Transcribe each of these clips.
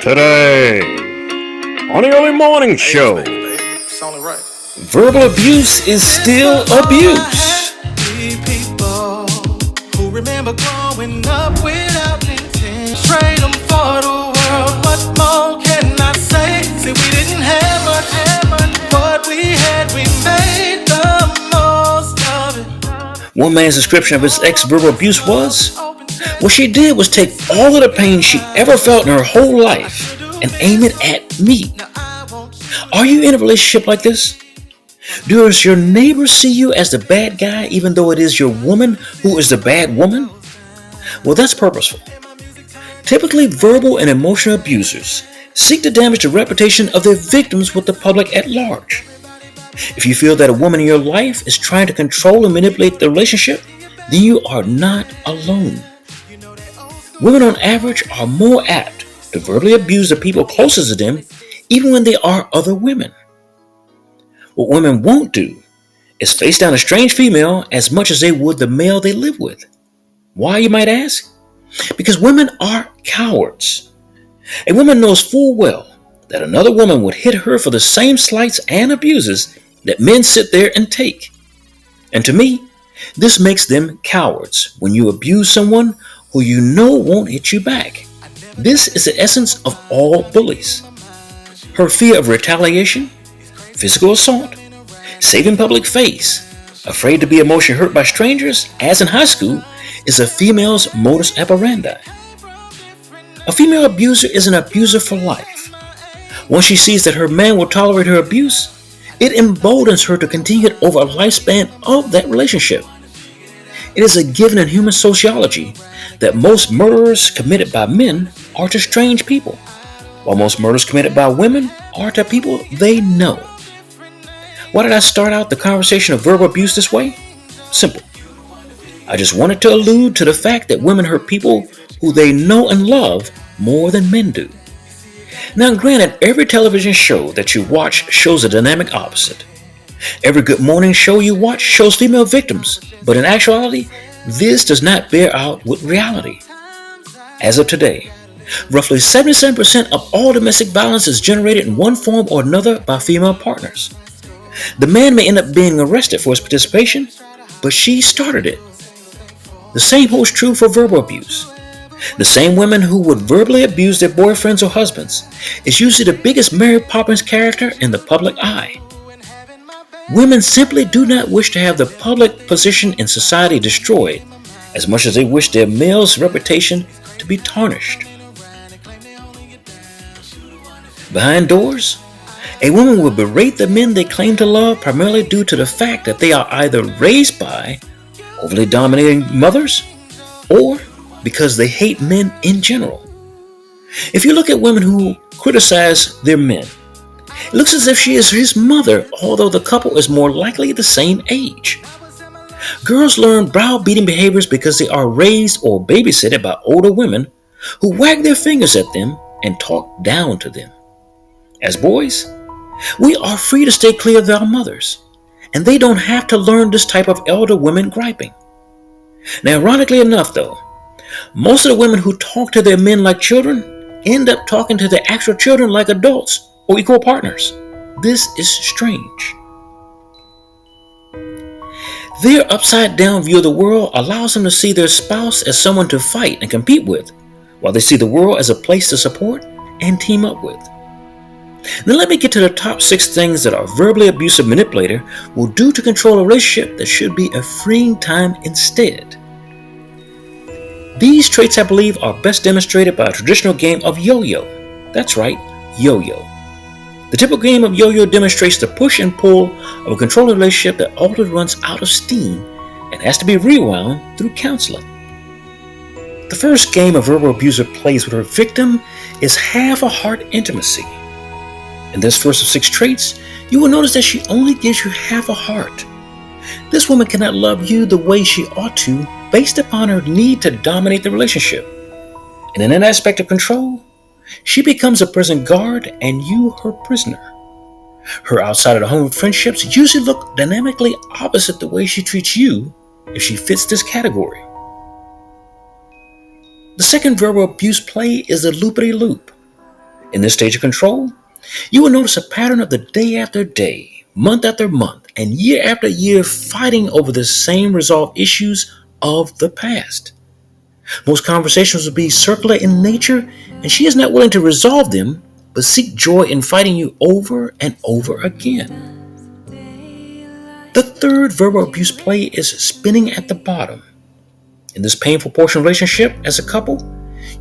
Today, on the early morning show, It's only right. verbal abuse is still abuse. People who remember growing up without intent. Trade them for the world. What more can I say? See, we didn't have much. What we had, we made the most of it. One man's description of his ex-verbal abuse was, what she did was take all of the pain she ever felt in her whole life and aim it at me. Are you in a relationship like this? Does your neighbor see you as the bad guy even though it is your woman who is the bad woman? Well, that's purposeful. Typically, verbal and emotional abusers seek to damage the reputation of their victims with the public at large. If you feel that a woman in your life is trying to control and manipulate the relationship, then you are not alone. Women on average are more apt to verbally abuse the people closest to them, even when they are other women. What women won't do is face down a strange female as much as they would the male they live with. Why, you might ask? Because women are cowards. A woman knows full well that another woman would hit her for the same slights and abuses that men sit there and take. And to me, this makes them cowards when you abuse someone who you know won't hit you back. This is the essence of all bullies. Her fear of retaliation, physical assault, saving public face, afraid to be emotionally hurt by strangers, as in high school, is a female's modus operandi. A female abuser is an abuser for life. Once she sees that her man will tolerate her abuse, it emboldens her to continue it over a lifespan of that relationship. It is a given in human sociology that most murders committed by men are to strange people, while most murders committed by women are to people they know. Why did I start out the conversation of verbal abuse this way? Simple. I just wanted to allude to the fact that women hurt people who they know and love more than men do. Now, granted, every television show that you watch shows a dynamic opposite. Every Good Morning show you watch shows female victims, but in actuality, this does not bear out with reality. As of today, roughly 77% of all domestic violence is generated in one form or another by female partners. The man may end up being arrested for his participation, but she started it. The same holds true for verbal abuse. The same women who would verbally abuse their boyfriends or husbands is usually the biggest Mary Poppins character in the public eye. Women simply do not wish to have the public position in society destroyed as much as they wish their male's reputation to be tarnished. Behind doors, a woman will berate the men they claim to love primarily due to the fact that they are either raised by overly dominating mothers or because they hate men in general. If you look at women who criticize their men, it looks as if she is his mother, although the couple is more likely the same age. Girls learn browbeating behaviors because they are raised or babysitted by older women who wag their fingers at them and talk down to them. As boys, we are free to stay clear of our mothers, and they don't have to learn this type of elder women griping. Now, ironically enough though, most of the women who talk to their men like children end up talking to their actual children like adults or equal partners. This is strange. Their upside-down view of the world allows them to see their spouse as someone to fight and compete with, while they see the world as a place to support and team up with. Now let me get to the top 6 things that a verbally abusive manipulator will do to control a relationship that should be a freeing time instead. These traits, I believe, are best demonstrated by a traditional game of yo-yo. That's right, yo-yo. The typical game of yo-yo demonstrates the push and pull of a controlled relationship that often runs out of steam and has to be rewound through counseling. The first game a verbal abuser plays with her victim is half-a-heart intimacy. In this first of 6 traits, you will notice that she only gives you half a heart. This woman cannot love you the way she ought to based upon her need to dominate the relationship. And in that aspect of control, she becomes a prison guard and you her prisoner. Her outside of the home friendships usually look dynamically opposite the way she treats you if she fits this category. The second verbal abuse play is the loopity-loop. In this stage of control, you will notice a pattern of the day after day, month after month, and year after year fighting over the same resolved issues of the past. Most conversations will be circular in nature, and she is not willing to resolve them, but seek joy in fighting you over and over again. The third verbal abuse play is spinning at the bottom. In this painful portion of relationship as a couple,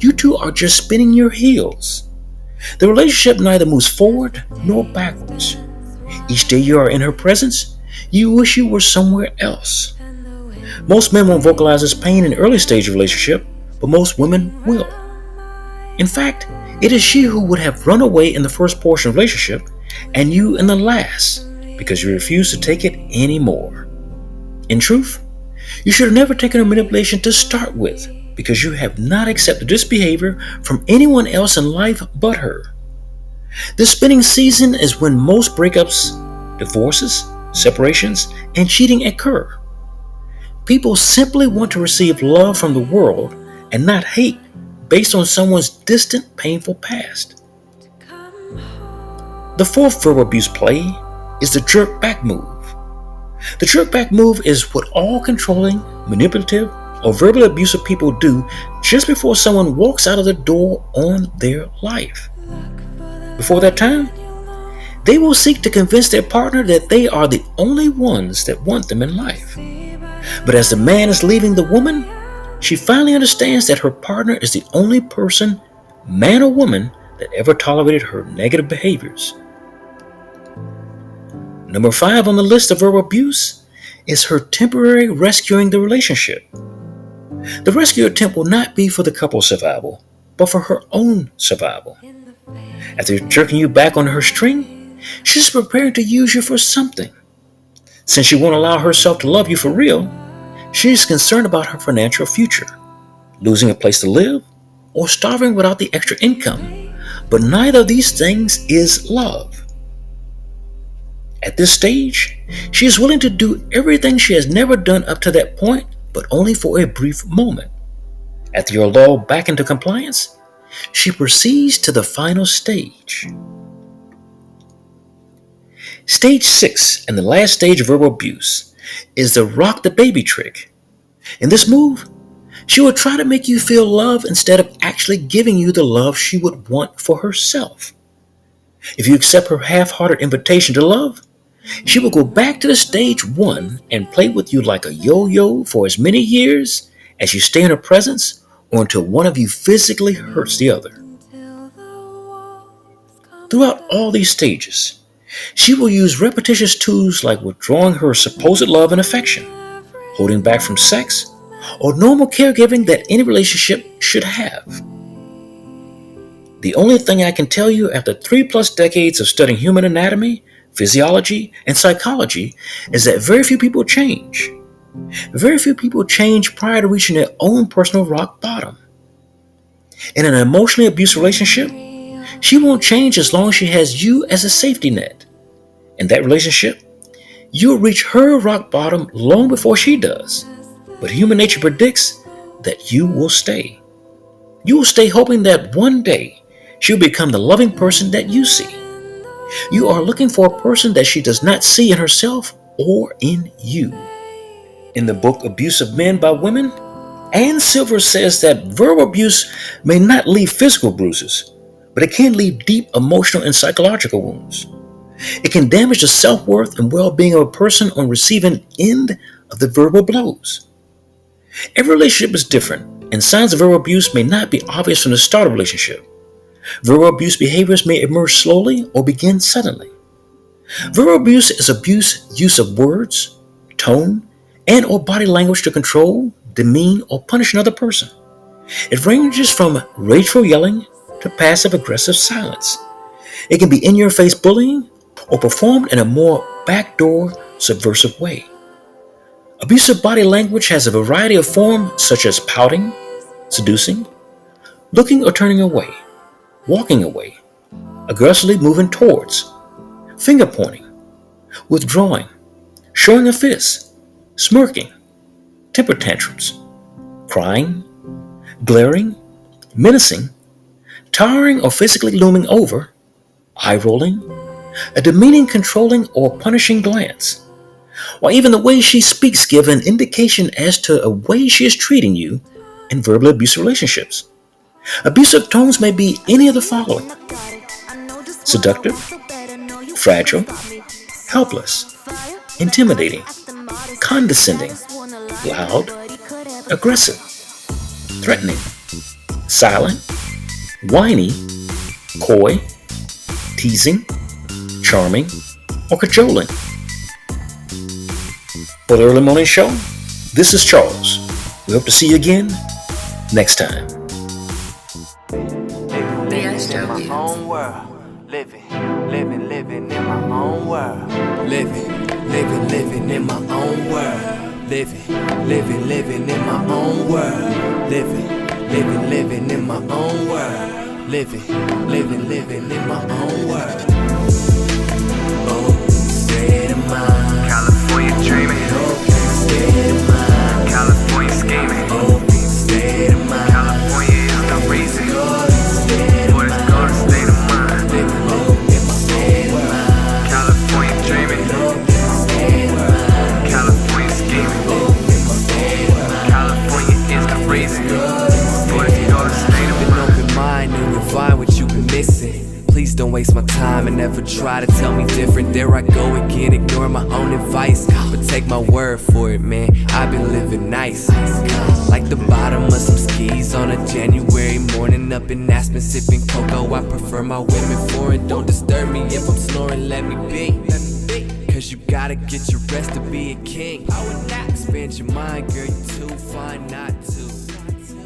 you two are just spinning your heels. The relationship neither moves forward nor backwards. Each day you are in her presence, you wish you were somewhere else. Most men won't vocalize this pain in early stage of relationship, but most women will. In fact, it is she who would have run away in the first portion of relationship and you in the last because you refuse to take it anymore. In truth, you should have never taken her manipulation to start with because you have not accepted this behavior from anyone else in life but her. This spinning season is when most breakups, divorces, separations, and cheating occur. People simply want to receive love from the world and not hate based on someone's distant, painful past. The fourth verbal abuse play is the jerk back move. The jerk back move is what all controlling, manipulative, or verbally abusive people do just before someone walks out of the door on their life. Before that time, they will seek to convince their partner that they are the only ones that want them in life. But as the man is leaving the woman, she finally understands that her partner is the only person, man or woman, that ever tolerated her negative behaviors. Number 5 on the list of verbal abuse is her temporary rescuing the relationship. The rescue attempt will not be for the couple's survival, but for her own survival. After jerking you back on her string, she's preparing to use you for something. Since she won't allow herself to love you for real, she is concerned about her financial future, losing a place to live, or starving without the extra income. But neither of these things is love. At this stage, she is willing to do everything she has never done up to that point, but only for a brief moment. After you're lulled back into compliance, she proceeds to the final stage. Stage 6, and the last stage of verbal abuse, is the rock the baby trick. In this move, she will try to make you feel love instead of actually giving you the love she would want for herself. If you accept her half-hearted invitation to love, she will go back to the stage 1 and play with you like a yo-yo for as many years as you stay in her presence or until one of you physically hurts the other. Throughout all these stages, she will use repetitious tools like withdrawing her supposed love and affection, holding back from sex, or normal caregiving that any relationship should have. The only thing I can tell you after 3+ decades of studying human anatomy, physiology, and psychology is that very few people change. Very few people change prior to reaching their own personal rock bottom. In an emotionally abusive relationship, she won't change as long as she has you as a safety net. In that relationship, you'll reach her rock bottom long before she does. But human nature predicts that you will stay. You will stay hoping that one day she'll become the loving person that you see. You are looking for a person that she does not see in herself or in you. In the book Abusive Men by Women, Ann Silver says that verbal abuse may not leave physical bruises, but it can leave deep emotional and psychological wounds. It can damage the self-worth and well-being of a person on receiving end of the verbal blows. Every relationship is different, and signs of verbal abuse may not be obvious from the start of a relationship. Verbal abuse behaviors may emerge slowly or begin suddenly. Verbal abuse is use of words, tone, and or body language to control, demean, or punish another person. It ranges from rageful yelling to passive-aggressive silence. It can be in-your-face bullying or performed in a more backdoor, subversive way. Abusive body language has a variety of forms such as pouting, seducing, looking or turning away, walking away, aggressively moving towards, finger pointing, withdrawing, showing a fist, smirking, temper tantrums, crying, glaring, menacing, towering or physically looming over, eye rolling, a demeaning, controlling, or punishing glance, or even the way she speaks give an indication as to a way she is treating you in verbally abusive relationships. Abusive tones may be any of the following: seductive, fragile, helpless, intimidating, condescending, loud, aggressive, threatening, silent, whiny, coy, teasing, charming, or cajoling. For the early morning show, this is Charles. We hope to see you again next time. Living in my own world. Living in my own world. Living in my own world. Living in my own world. Living in my own world. Living in my own world. Oh, state of mind. California dreaming. Oh, state of mind. California scheming. Oh, state of mind. California is the reason. For this golden state of mind. California dreaming. California scheming. California is the reason. For this golden state of mind. Open mind and you'll find what you've been missing. Please don't waste my time and never try to tell me different. There I go again, ignoring my own advice. But take my word for it, man, I've been living nice. Like the bottom of some skis on a January morning. Up in Aspen sipping cocoa. I prefer my women foreign. Don't disturb me if I'm snoring, let me be. Cause you gotta get your rest to be a king. I would not expand your mind, girl, you too fine not to.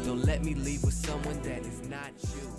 Don't let me leave with someone that is not you.